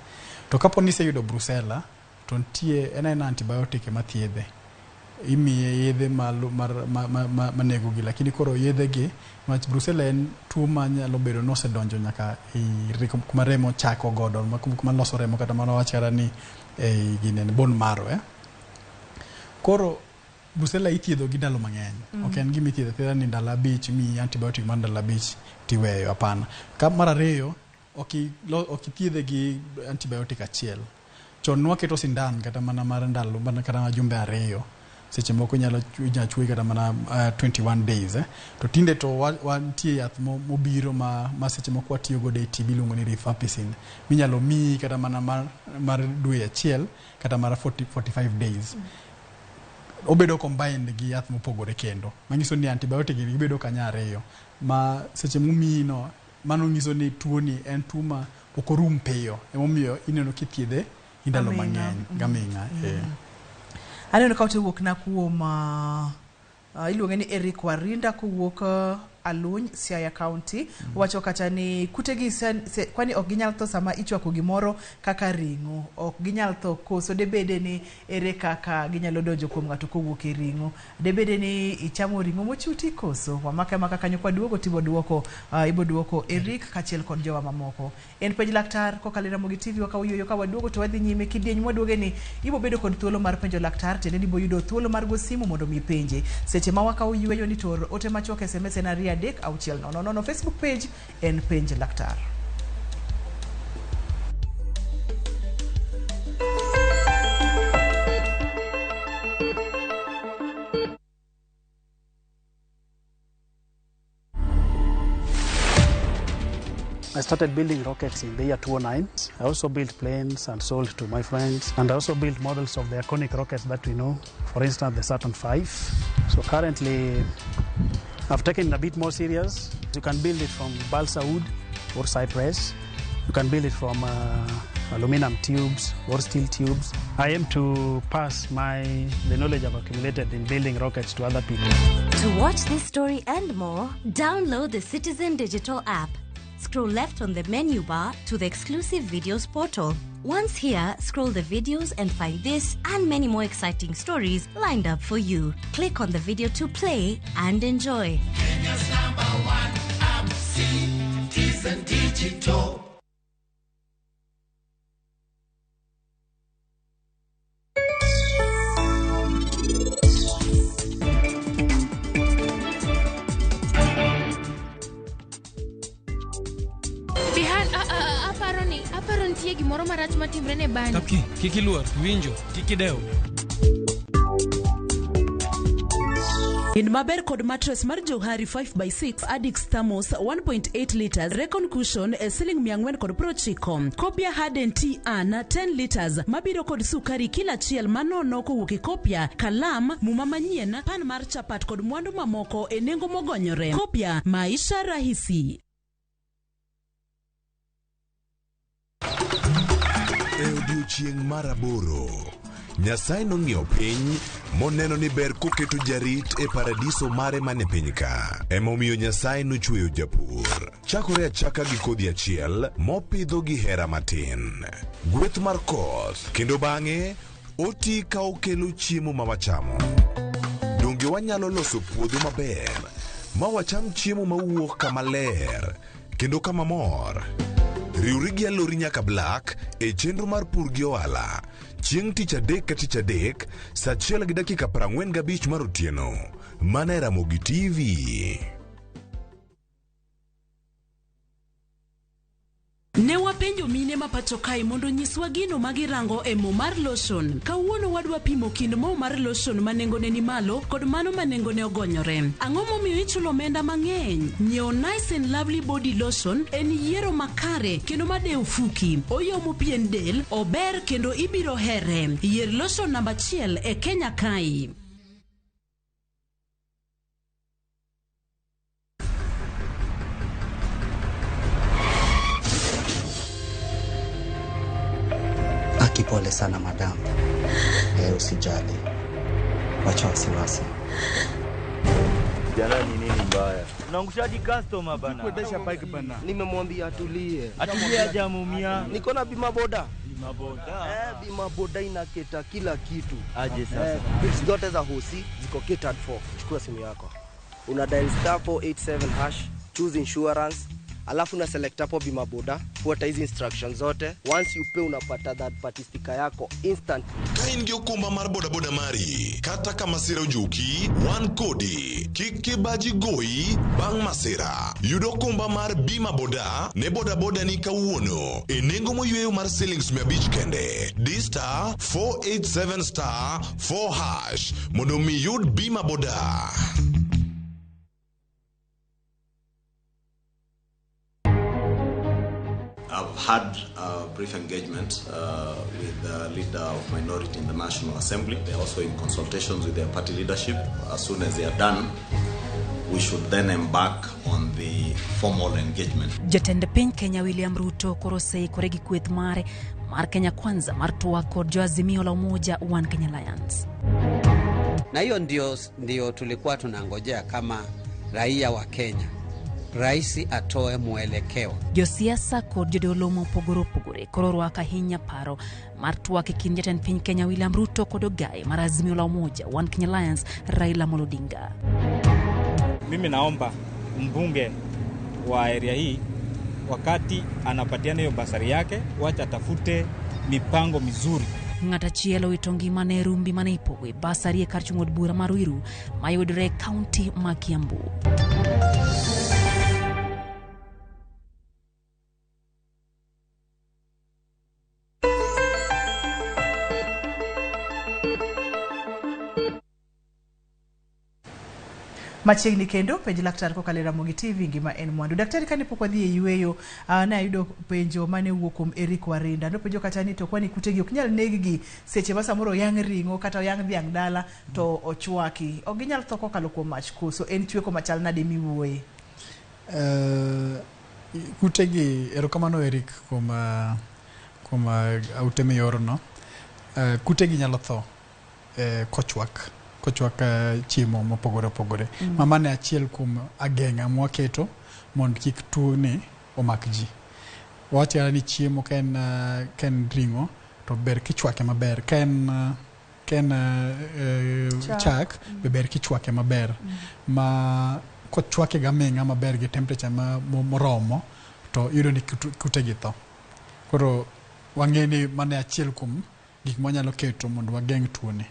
To kapo ni se yudo Brussels to nitie en antibiotic mathiedhe, imiye yedhe manego gi, lakini koro yedhe gi niwach Brussels en tuo manyalo bedo nosedonjo nyaka kuma remo chako godo, kuma loso remo kata mana wach kata ni gine bone marrow. Koro Brussels ithiedho gi ndalo mang'eny. Ok en gima ithiedho thiedha ni ndalo 5 mi antibiotic mar ndalo 5 tiweyo, hapana. Ka mar ariyo ok ithiedhe gi antibiotic achiel. Chon nwaketo sindan kata mana mar ndalo kata mana jumbe 2, seche moko nyalo chwe kata mana 21 days. To tinde to wantie yath mobiro ma seche moko watiyo godo e TB iluongo ni rifampicin, minyalo miyi kata mana mar dwe achiel kata mar 45 days. Obedo combined gi yath mopogore kendo, manyiso ni antibiotic gi bedo kanya 2 ma seche mumiyi no, mano nyiso ni tuo ni en tuo ma ok orum piyo, emomiyo ineno kithiedhe indalo mang'eny gaming'a. Aneno ka wuok na kuom iluonge ni Eric Warinda kuwuok Aluny, Siaya County. Wacho kata ni kutegi kwani ok ginyal tho sama ichwako gimoro kaka ring'o, ok ginyal tho koso debede ni ere kaka ginyalo donjo kuom ng'ato kowuok e ring'o, debede ni ichamo ring'o mochuti koso. Wamaka kanyo kwa duogo tibo duoko Eric kachiel kod jowa mamoko. En page laktar kokale Ramogi TV wakawuoyo ka waduogo to wadhi nyime kidieny mwaduoge ni ibo bedo kod thuolo mar penjo laktar, tende ni boyudo thuolo mar go simu mondo mi penje. Seche ma wakawuoyo ni tor ote machok SMS en 3-600. Facebook page en penj laktar. I started building rockets in the year 2009. I also built planes and sold to my friends. And I also built models of the iconic rockets that we know. For instance, the Saturn V. So currently, I've taken it a bit more serious. You can build it from balsa wood or cypress. You can build it from aluminum tubes, or steel tubes. I aim to pass the knowledge I've accumulated in building rockets to other people. To watch this story and more, download the Citizen Digital app. Scroll left on the menu bar to the exclusive videos portal. Once here, scroll the videos and find this and many more exciting stories lined up for you. Click on the video to play and enjoy. Kenya's #1 app, Citizen Digital. Aparon tie gimoro marach matimre ne bani. Tapki, kiki luor, winjo, kiki deo. In maber kod mattress mar Johari 5x6 Addix Thermos 1.8 liters Recon Cushion siling 490. Kopia Harden T-An 10 liters mabiro kod sukari kila chiel manono kowuok kopia kalam muma manyien pan mar chapat kod mwandu mamoko e nengo mogonyore. Kopia Maisha Rahisi. E odiochieng' mar aboro, Nyasaye nong'iyo piny moneno ni ber koketo jarit e paradiso mare mane piny ka. Emomiyo Nyasaye nochweyo japur. Chakore achaka gi kodhi achiel mopidho gi hera matin. Gweth mar koth, kendo bang'e oti ka okelo chiemo ma wachamo. Donge wanyalo loso puodho maber ma wacham chiemo mawuok kama ler kendo kama mor. Riwri gi alori nyaka Black e chenro mar pur gi ohala. Chieng' tich adek ka tich adek, saa 1:45 mar otieno. Mana e Ramogi TV. Ne wapenjo mine ma pacho kae mondo nyiswa gino magirango e mo mar lotion. Kawuono wadwa pimo kind mo mar lotion manengone ni malo kod mano manengone ogonyore. Ang'o momiyo ichulo omenda mang'eny? Nyiewo Nice and Lovely Body Lotion en yiero makare kendo madeo fuki. Oyomo pien del, ober kendo ibiro here. Yier lotion namba 1 e Kenya kae. Pole sana madam. Usijali. Wacha wasiwasi. Jana ni nini mbaya? Unaangushaji customer bana. Kuendesha bike bana. Nimemwambia atulie. Atulie hajamumia. Niko na bima boda. Bima boda. Bima boda inaketa kila kitu. Aje sasa. Bits zote za hosi ziko catered for. Chukua simu yako. Una dial *487#, choose insurance. Alafu na select hapo bima boda, fuata hizi instructions zote. Once you pay unapata that party sticker yako instant. Kain gi okumba mar boda boda mari, kata kama sira ojuki, one kodi, kiki baji goi, bang masira. Yudo okumba mar bima boda, ne boda boda ni kawuono. E nengo moyweyo mar shillings 500 kende. D*487*4#, mondo mi yud bima boda. I've had a brief engagement with the leader of minority in the National Assembly. They're also in consultations with their party leadership. As soon as they are done, we should then embark on the formal engagement. Jatend piny Kenya William Ruto korosei koregi kweth mare mar Kenya Kwanza mar toa kod joazimio la umoja One Kenya Alliance. Na hiyo ndio tulikuwa tunangojea kama raia wa Kenya. Raisi atoe mwelekeo. Josiasa kod jodolo mopogore opogore koro rwako ahinya paro mar twak e kind jatend piny Kenya William Ruto kod ogaye mar azimio la umoja One Kenya Alliance Raila Amolo Odinga. Mimi naomba mbunge wa area hii wakati anapatiana hiyo basari yake, wacha tafute mipango mizuri. Ng'ata chielo itongi mane rumbi mane ipowe basari e kar chung'od bura mar Ruiru mayudore county ma Kiambu. Machiegni kendo penj laktar kokalo Ramogi TV ngima en mwandu. Daktari kanipo kwa dhie yueyo na yudo penjo mane wuok kuom Eric Warinda. No penjo kata ni to kwani kutegi ok nyal neggi seche ma samoro yang ringo kata yang dhiang dala to ochwaki. Ok ginyal tho kokalo kuom mach koso en chweko machal nade miwuoye. Kutegi erokamano Eric kuom kuom uteme yorno. Kute gi nyalo tho kochwak chiemo mopogore opogore. Mane achiel kuom ageng'a mwaketo mondo kik tuo ni omak ji. Wacha ni chiemo ken ringo to ber kichwake maber. Ken chak ber kichwake maber. Ma kochwake gameng'a maber gi temperature moromo to yudo ni kute gi tho. Koro wang'e ni mane achiel kuom gik mwanyalo keto mondo wageng' tuo ni.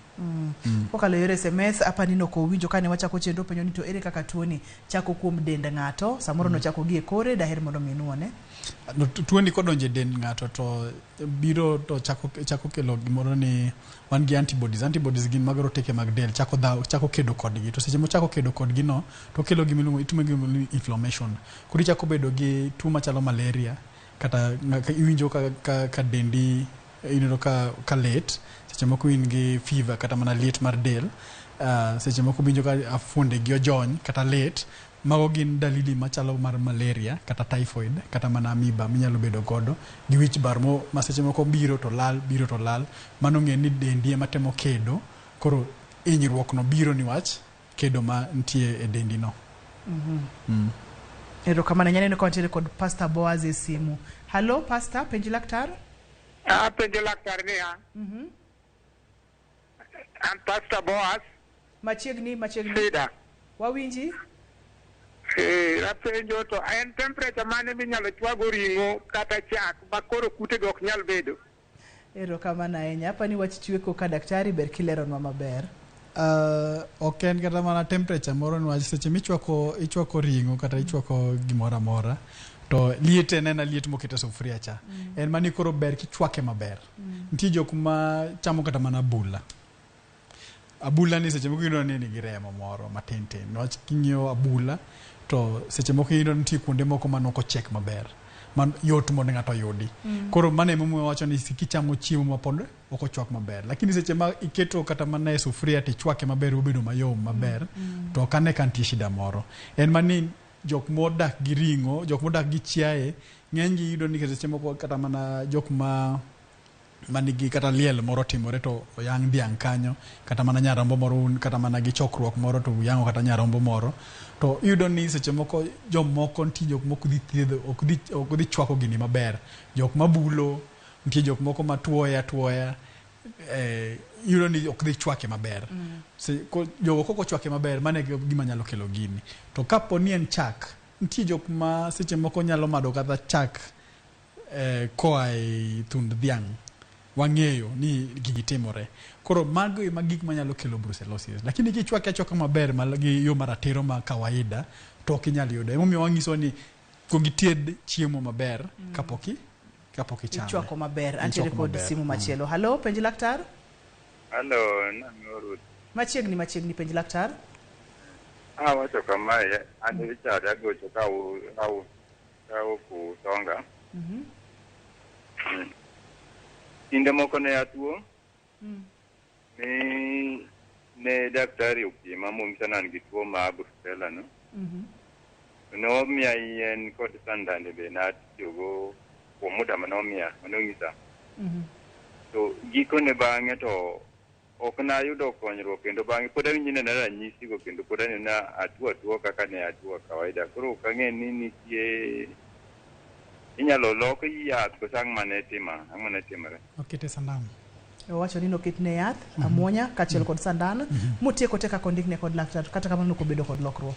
Kokalo yore SMS apa nino ko winjo kane wachako chenro penjo ni to ere kaka tuo ni chako kuom dend ng'ato samoro no chako gi e kore daher mondo minuone. Tuo ni kodonje dend ng'ato to biro to chako kelo gimoro ni wan gi antibodies gin mag roteke mag del chako kedo kodgi to seche mochako kedo kodgi no to kelo gimiluongo inflammation. Kuri chako bedo gi tuo machalo malaria kata iwinjo ka dendi ineno ka let seche moko in gi fever kata mana liet mar del seche moko winjo ka afuonde gi ojony kata let. Mago gin dalili machalo mar malaria kata typhoid kata mana amoeba minyalo bedo godo gi wich bar ma seche moko biro to lal mano ng'e ni dendi ema temo kedo koro hinyruok no biro niwach kedo ma nitie e dendi no. Ero kama nyaneno kwa ntiere kod Pastor Boaz e simu. Hello Pastor, penji laktar? Penji laktar ni ha. I'm Pastor Boaz. Machiegni. Sida. Wawinji? Apenjo to en temperature mane minyalo chwago ring'o kata chak makoro kute go ok nyal bedo. Ero kama na enya hapa ni wach chweko ka daktari ber kileronwa maber. Ok en kata mana temperature moro ni wach seche ichwako ring'o kata ichwako gimoro amora to liet en liet mokete sufuria cha. En mani koro ber kichwake maber. Nitie jok ma chamo kata mana abula ni seche moko ino ni giremo moro matin. Niwach king'iyo abula to seche moko ino nitie kuonde moko manoko check maber. Man yot mondo ng'ato yudi. Koro mane momo wacho ni kichamo chiemo mapod ok ochwak maber. Lakini seche ma iketo kata mana e sufuria tichwake maber obedo mayom maber to kane kantie shida moro. En mani jok modak gi ring'o, jok modak gi chiaye ng'eny gi yudo ni seche moko kata mana jok manigi kata liel moro timore to oyang' dhiang' kanyo kata mana nyarombo moro kata mana gi chokruok moro to uyango kata nyarombo moro to yudo ni seche moko jomoko nitie jok moko dhi thiedho ok dhi chwako gini maber, jok mabulo nitie jok moko matuoya yudo ni ok dhi chwake maber. Jogo koko chwake maber mane gima nyalo kelo gini. To kapo ni en chak nitie jok ma seche moko nyalo mado kata chak koa e thund dhiang'. Wang'eyo ni gigi timore. Koro mago ema gik manyalo kelo brucellosis. Lakini kichwake achwaka maber gi yo maratero ma kawaida to ok inyal yudo. Emomiyo wang'iso ni kogitied chiemo maber kapok ichame. Ichwako maber. Antiere kod simu machielo. Hello, penji laktar? Hello, namiorut. Machiegni penji laktar? Wacho kamae, ane Richard agocho ka kusonga. Kinde moko ne atuo ne daktari opima mong'isa ni an gi tuo mar Brucella no. Nomiya yien kod sandane be natiyogo kuom muda manomiya manong'isa. To gikone bang'e to ok nayudo konyruok kendo bang'e pod awinjo ni nena ranyisi go kendo pod anena atuo kaka ne atuo kawaida. Koro ok ang'e ni nitie inyalo lok yath koso ang' mane timore. Okete sandan. Wacho ni noketne yath amuonya kachiel kod sandan motieko te kako ndikne kod laktar kata kamano kobedo kod lokruok.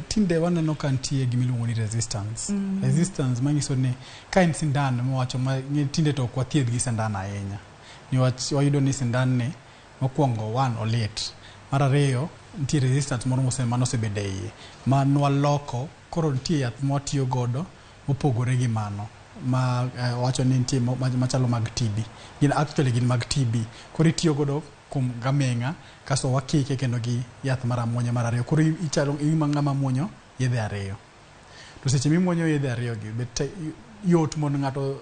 Tinde waneno ka nitie gimiluongo ni resistance. Resistance manyiso ni ka en sindan mowacho tinde to ok wathiedh gi sandan ahinya. Niwach wayudo ni sindan ni mokwongo olit. Mar ariyo nitie resistance moro manosebedo e iye manwaloko koro nitie yath mwatiyo godo mopogore gi mano ma wacho ni nitie machalo mag TB. Gin mag TB. Koro itiyo godo kuom gameng'a kaso wakike kendo gi yath mar amuonya mar ariyo. Koro ichalo ng'ama muonyo yedhe ariyo. To seche mimuonyo yedhe ariyo gi bet yot mondo ng'ato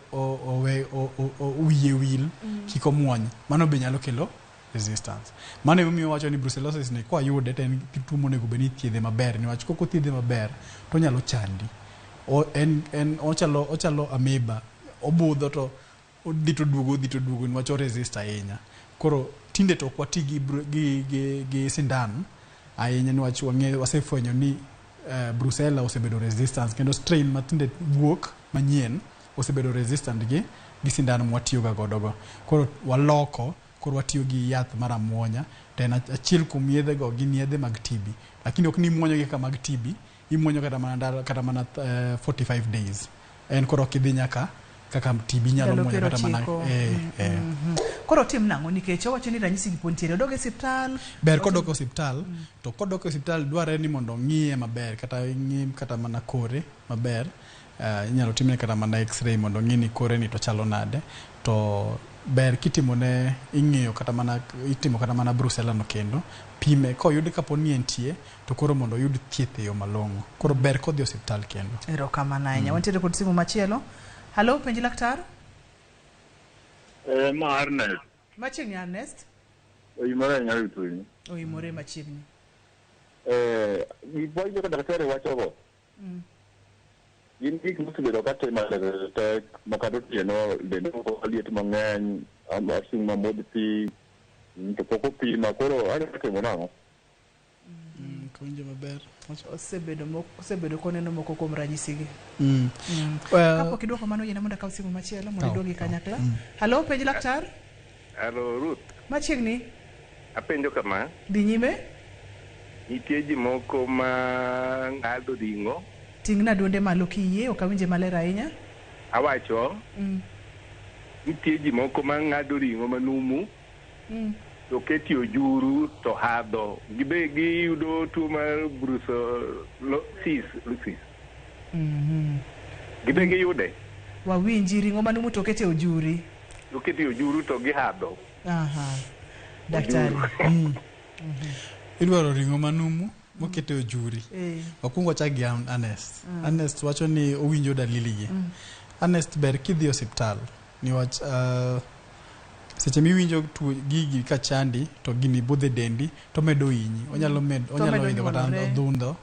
wiye wil kik omuony. Mano be nyalo kelo resistance. Mano emomiyo wacho ni brucellosis ni kwa yude to en tuo monego bed ni ithiedhe maber niwach kok othiedhe maber to nyalo chandi. En ochalo amoeba, obudho to dito duogo niwach resist ahinya. Koro tinde to kwati gi sindan ahinya niwach wasefwenyo ni Brucella osebedo resistance kendo strain matinde wuok manyien osebedo resistant gi sindan mwatiyoga godogo. Koro waloko, koro watiyo gi yath mar amuonya, to en achiel kuom yedhego gin yedhe mag TB, lakini ok ni muonyo gi ka mag TB, imuonyo kata mana 45 days. En koro kidhi nyaka kaka TB nyalo muonyo kata mana Koro tim nang'o nikech owacho ni ranyisi gi pontiere odog e osiptal. Ber kodok e osiptal, to kodok e osiptal dwarore ni mondo ng'iye maber, kata ng'i kata mana kore maber. Inyalo timne kata mana x-ray mondo ng'i ni kore ni to chalo nade. To ber kitimone ing'iyo kata mana itimo kata mana Brucella no kendo pime koyud kapo ni entie to koro mondo oyud thieth e yo malong'o. Koro ber kodhi osiptal kendo. Erokamano ahinya. Wantiere kod simu machielo. Halo, penji laktar. Ma Ernest. Machiegni Ernest. Oyimore nyalo tuni. Oyimore machiegni. Gipuonjo ka daktari wachogo. Gin gik mosebedo ka timore tek makata otieno bende ok liet mang'eny asing mamodh pi to pok opima koro anyalo timo nang'o? Konjo maber. Osebedo koneno moko kuom ranyisigi. Kapok idwoko mano yiene mondo akaw simu machielo mondo iduogi kanyakla. Halo, penj laktar. Halo, Ruth. Machiegni. Apenjo kama. Dhi nyime. Nitie ji moko ma ng'ado ring'o. Ting'na duonde malo kiyie, ok awinje maler ahinya. Awacho. Nitie ji moko ma ng'ado ring'o manumu. To keti ojuru to hadho. Gibe giyudo tuo mar brucellosis. Gibe giyude. Wawinji ring'o manumu to keti ojuri. To keti ojuru to gihadho. Daktari. Idwaro ring'o manumu mokete ojuri. Wakungo chak gi Ernest. Ernest wacho ni owinjo dalili gi. Ernest ber kidhi osiptal niwach seche miwinjo tuo gigi ka chandi to gini budhe dendi to medo hinyi. Onyalo hinyo kata odhundo,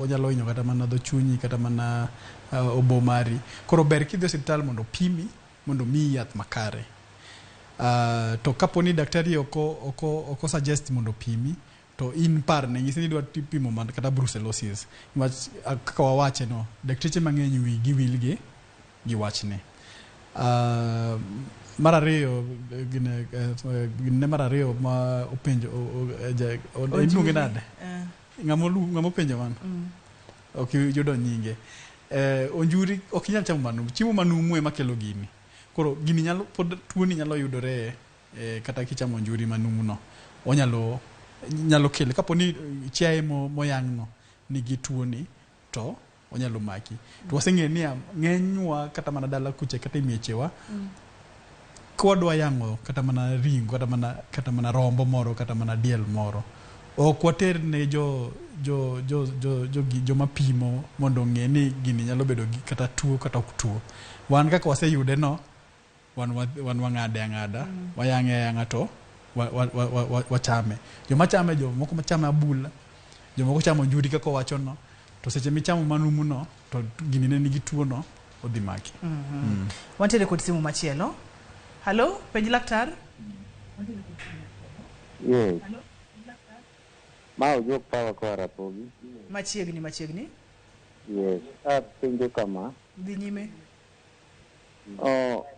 onyalo hinyo kata mana dho chunyi kata mana obo mari. Koro ber kidhi osiptal mondo pimi mondo miyi yath makare. To kaponi daktari oko suggest mondo pimi to in par ne nyisi ni dwa pimo man kata brucellosis. Kaka wawache no, dakteche mang'eny wigi wilgi gi wachne. Mar ariyo ma openjo iluonge nade? Ng'amo penjo man? Ok yudo nyinge. Onjuri ok inyal chamo manumu. Chiemo manumu ema kelo gini. Koro gini pod tuoni nyalo yudore kata kichamo onjuri manumu no. Nyalo kele kaponi chiaye moyang' no nigi tuoni to onyalo maki. To waseng'e ni ng'enywa kata mana dala kuche kata miechewa kwadwa yang'o kata mana ringo kata mana rombo moro kata mana diel moro ok water ne joma pimo mondo ng'e ni gini nyalo bedo kata tuo kata ok tuo. Wan kaka waseyude no wan wang'ade ang'ada wayang'e ayang'a to wachame. Joma chame jomoko machame abula, jomoko chamo njuri kaka wacho no, to seche michamo manumu no to gini ne nigi tuo no odhi maki. Wantiere kod simu machielo. Halo, penj laktar. Yes. Ma ojok pawa kwa Ramogi. Machiegni. Yes. Penjo kama. Dhi nyime.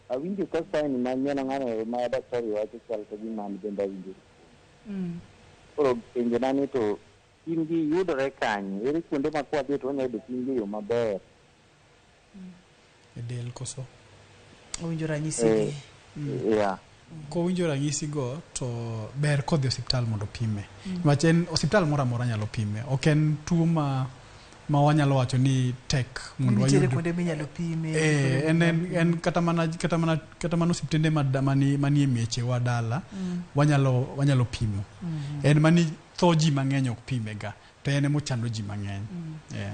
Awinjo ka sign manyien ng'ano ma daktari wacho chal ka gima an bende awinjo. Koro penjo na ni to pim gi yudore kanye? Ere kuonde ma kwadhi to wanyayudo pim gi yo maber? E del koso. Owinjo ranyisi gi. Kowinjo ranyisi go to ber kodhi osiptal mondo pime. Niwach en osiptal moro amora nyalo pime. Ok en tuo ma wanyalo wacho ni tek mondo wayud. Nitie kuonde minyalo pime. En kata mana osiptende manie mieche wa dala wanyalo pimo. En mani tho ji mang'eny ok pime ga. To en mochando ji mang'eny.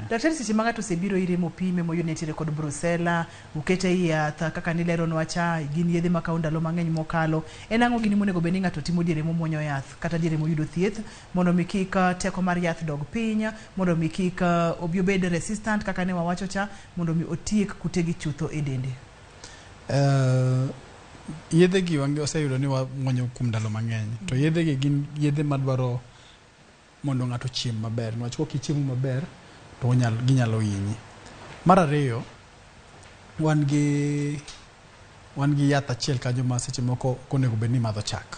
Daktari, seche ma ng'ato osebiro ire mopime moyud nitiere kod Brucella, ukete yath kaka nilero nwacha, gin yedhe makawo ndalo mang'eny mokalo. En ang'o gini monego bed ni ng'ato timo diere momuonyo yath kata diere moyudo thieth mondo mi kik teko mar yath dog piny, mondo mi kik obi obed resistant kaka ne wawacho cha, mondo mi otiek kutegi chutho e dende? yedhe gi wange oseyudo ni wamwonyo kuom ndalo mang'eny to yedhe gi gin yedhe madwaro mondo ng'ato chiem maber niwach kok ichiemo maber to ginyalo hinyi. Mar ariyo, wan gi yath achiel kanyo ma seche moko onego bed ni madho chak.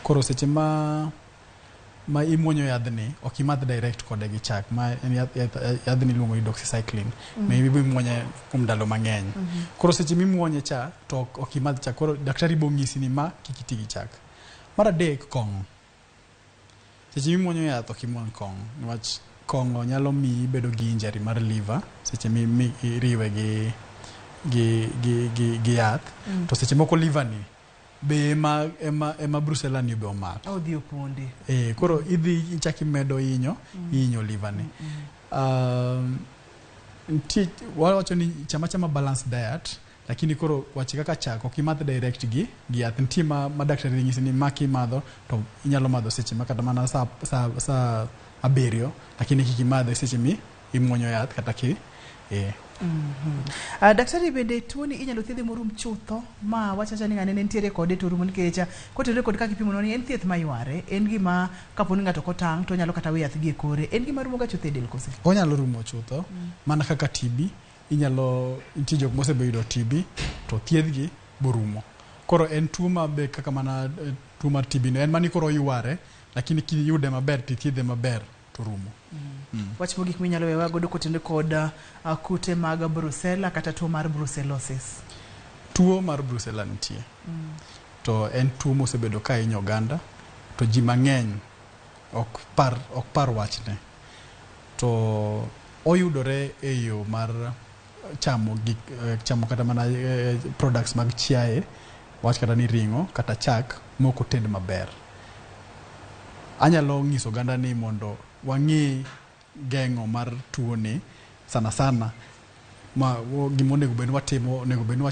Koro seche ma imuonyo yadhni ok imadh direct kode gi chak ma en yadhni iluongo ni doxycycline ma imuonye kuom ndalo mang'eny. Koro seche mimuonye cha to ok imadh chak, koro daktari bo ng'isi ni ma kik iti gi chak. Mar adek, kong'o. Seche mimuonyo yath ok imuony kong'o niwach kong'o nyalo miyi bedo gi injury mar liver seche iriwe gi yath to seche moko liver ni be ema brucella ni be omako. Odhi opondi. Koro idhi ichaki medo hinyo liver ni. Wawacho ni chama balanced diet, lakini koro wachi kaka chak ok imadh direct gi yath. Nitie ma daktari ng'isi ni ma kimadho to inyalo madho seche ma kata mana sa 7, lakini kik imadhe seche mi imuonyo yath kata ki daktari, bende tuoni inyalo thiedhi morum chutho ma wachacha ni ng'ane nitiere kode to rumo nikech kotenore kod kaka ipimo ni en thieth mayware, en gima kaponi ng'ato kotang' to nyalo kata we yath gi e kore, en gima rumo ga chutho e del kose? Onyalo rumo chutho mana kaka TB. Nitie jok mosebeyudo TB to thiedhgi borumo. Koro en tuo ma be kaka mana tuo mar TB no en mani koro yware, lakini kiyude maber tithiedhe maber to rumo. Wach mogik minyalo wewa godo kotenore kod kute mag brucella kata tuo mar brucellosis? Tuo mar brucella nitie to en tuo mosebedo ka hinyo oganda to ji mang'eny ok par wachne. To oyudore e yo mar chamo kata mana products mag chiaye, wach kata ni ring'o kata chak moko ted maber. Anyalo ng'iso oganda ni mondo wang'i geng'o mar tuo ni sana ma gima onego bed ni watimo, onego bed ni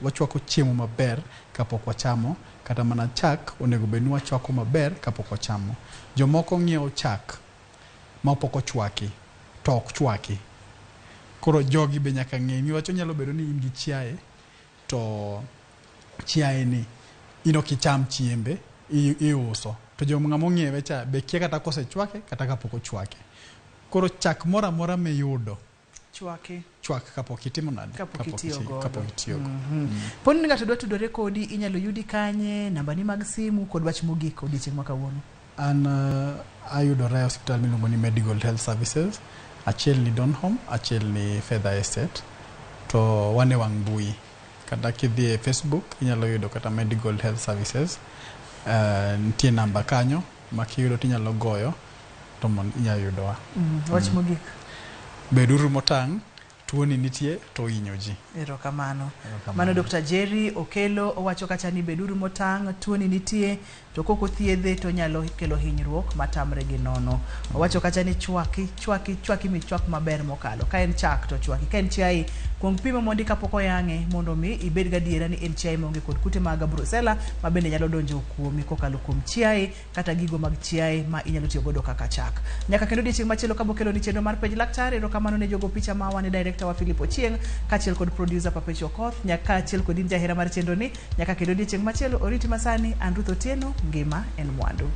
wachwako chiemo maber kapok wachamo, kata mana chak onego bed ni wachwako maber kapok wachamo. Jomoko ng'iewo chak ma pok ochwaki to ok chwaki. Koro jogi be nyaka ng'e ni wacho nyalo bedo ni in gi chiaye to chiaye ni in ok icham chiembe iuso, to ng'ama ong'iewe cha be kia kata kosechwake kata kapok ochwake. Koro chak moro amora miyudo chwak kapok itimo nade, kapok itiyo go. Poni ni ng'ato dwa tudore kodi, inyalo yudi kanye, nambani mag simu kod wach mogik odiochieng' ma kawuono? An ayudore e hospital miluongo ni Medical Health Services, achiel ni Donholm, achiel ni Feather Estate, to wan e wang' mbui. Kata kidhi e Facebook inyalo yudo kata Medical Health Services. Nitie namba kanyo ma kiyudo tinyalo goyo to inyalo yudowa. Wach mogik? Beduru motang', tuoni nitie to hinyo ji. Erokamano. Mano Dr. Jerry Okelo owacho kacha ni beduru motang', tuoni nitie to koko thiedhe to nyalo kelo hinyruok matamre gi nono. Owacho kacha ni chwaki michwak maber mokalo. Ka en chak to chwaki, ka en chiaye kuom pimo mondi kapok oyang'e mondo mi ibed gadiera ni en chiaye maonge kod kute mag brucella ma bende nyalo donjo kuomi kokalo kuom chiaye kata gigo mag chiaye ma inyalo tiyo godo kaka chak. Nyaka kendo odiochieng' machielo kabokelo ni chenro mar penj laktar. Erokamano ne jogo picha ma wan director wa Philip Ochieng kachiel kod producer Papecho Koth, nyaka achiel kod in jahera mar chenro ni. Nyaka kendo odiochieng' machielo oriti masani, an Ruth Otieno, ngima en mwandu.